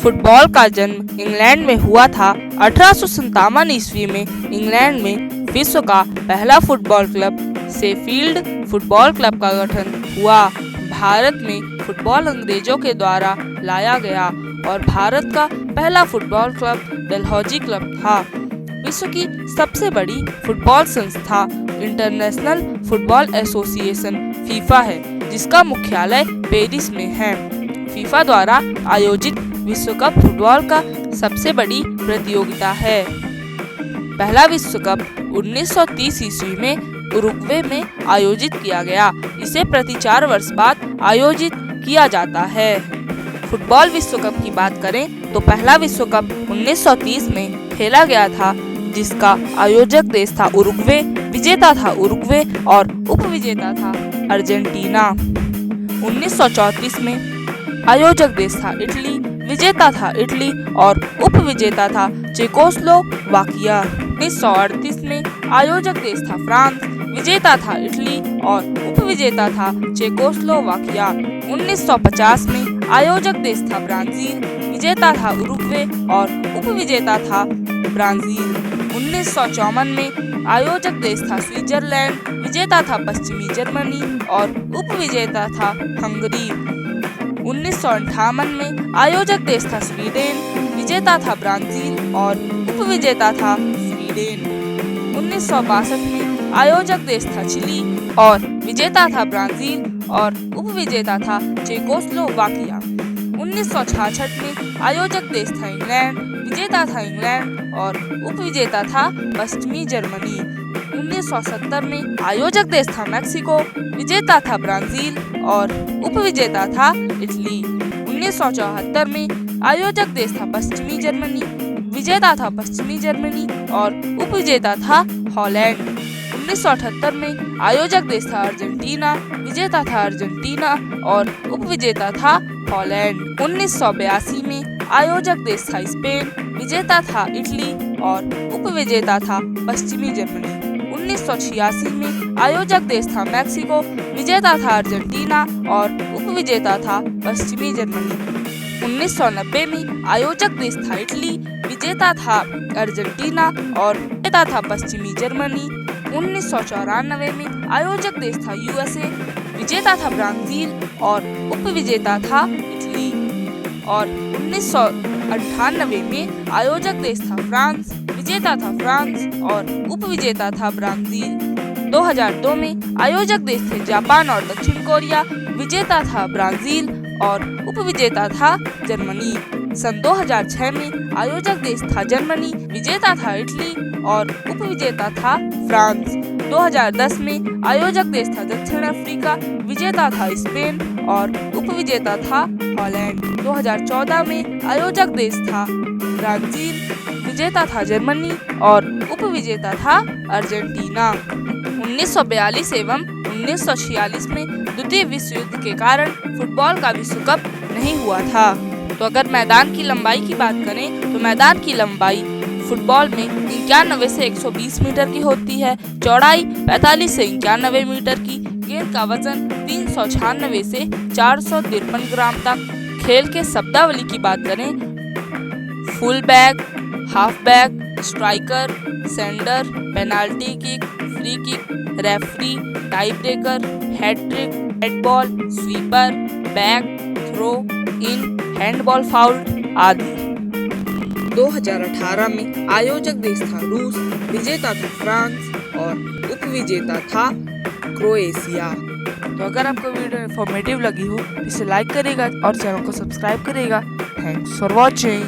Football का जन्म England में हुआ था। 1857 ईस्वी में इंग्लैंड में विश्व का पहला football club Sheffield football club का गठन हुआ। भारत में फुटबॉल अंग्रेजों के द्वारा लाया गया और भारत का पहला फुटबॉल क्लब डलहौजी क्लब था। विश्व की सबसे बड़ी फुटबॉल संस्था इंटरनेशनल फुटबॉल एसोसिएशन फीफा है, जिसका मुख्यालय पेरिस में है। फीफा द्वारा आयोजित विश्व कप फुटबॉल का सबसे बड़ी प्रतियोगिता है। पहला विश्व कप 1930 ईस्वी में उरुग्वे में आयोजित किया गया। इसे प्रति 4 वर्ष बाद आयोजित किया जाता है। फुटबॉल विश्व कप की बात करें तो पहला विश्व कप 1930 में खेला गया था, जिसका आयोजक देश था उरुग्वे, विजेता था उरुग्वे और उपविजेता था अर्जेंटीना। 1934 में आयोजक देश था इटली, विजेता था इटली और उपविजेता था चेकोस्लोवाकिया। 1938 में आयोजक देश था फ्रांस, विजेता था इटली और उपविजेता था चेकोस्लोवाकिया। 1950 में आयोजक देश था ब्राजील, विजेता था उरुग्वे और उपविजेता था ब्राजील। 1954 में आयोजक देश था स्विट्जरलैंड, विजेता था पश्चिमी जर्मनी और उपविजेता था हंगरी। 1958 में आयोजक देश था स्वीडन, विजेता था ब्राजील और उपविजेता था स्वीडन। 1962 में आयोजक देश था चिली और विजेता था ब्राजील और उपविजेता था चेकोस्लोवाकिया। 1966 में आयोजक देश था इंग्लैंड, विजेता था इंग्लैंड और उपविजेता था पश्चिमी जर्मनी। 1970 में आयोजक देश था मैक्सिको, विजेता था ब्राजील और उपविजेता था इटली। 1974 में आयोजक देश था पश्चिमी जर्मनी, विजेता था पश्चिमी जर्मनी और उपविजेता था हॉलैंड। 1978 में आयोजक देश था अर्जेंटीना, विजेता था अर्जेंटीना और उपविजेता था हॉलैंड। 1982 में आयोजक देश था स्पेन, विजेता था इटली और उपविजेता था पश्चिमी जर्मनी। 1986 में आयोजक देश था मैक्सिको, विजेता था अर्जेंटीना और उपविजेता था पश्चिमी जर्मनी। 1990 में आयोजक देश था इटली, विजेता था अर्जेंटीना और विजेता था पश्चिमी जर्मनी। 1994 में आयोजक देश था यूएसए, विजेता था ब्राजील और उपविजेता था इटली। और 1998 में आयोजक देश था फ्रांस, विजेता था फ्रांस और उपविजेता था ब्राजील। 2002 में आयोजक देश थे जापान और दक्षिण कोरिया, विजेता था ब्राजील और उपविजेता था जर्मनी। सन 2006 में आयोजक देश था जर्मनी, विजेता था इटली और उपविजेता था फ्रांस। 2010 में आयोजक देश था दक्षिण अफ्रीका, विजेता था स्पेन और उपविजेता था हॉलैंड। 2014 में आयोजक देश था ब्राजील, विजेता था जर्मनी और उपविजेता था अर्जेंटीना। 1942 एवं 1946 में द्वितीय विश्व युद्ध के कारण फुटबॉल का विश्व कप नहीं हुआ था। तो अगर मैदान की लंबाई की बात करें तो मैदान की लंबाई फुटबॉल में 91 से 120 मीटर की होती है, चौड़ाई 45 से 91 मीटर की, गेंद का वजन 396 से 453 ग्राम तक। खेल के शब्दावली की बात करें, full back, half back, striker, centre, penalty kick, free kick, referee, tiebreaker, hat trick, head ball, sweeper, back, throw in, handball foul आदि। 2018 में आयोजक देश था रूस, विजेता था फ्रांस और उपविजेता था क्रोएशिया। तो अगर आपको वीडियो इन्फॉर्मेटिव लगी हो तो इसे लाइक करेगा और चैनल को सब्सक्राइब करेगा। Thanks for watching.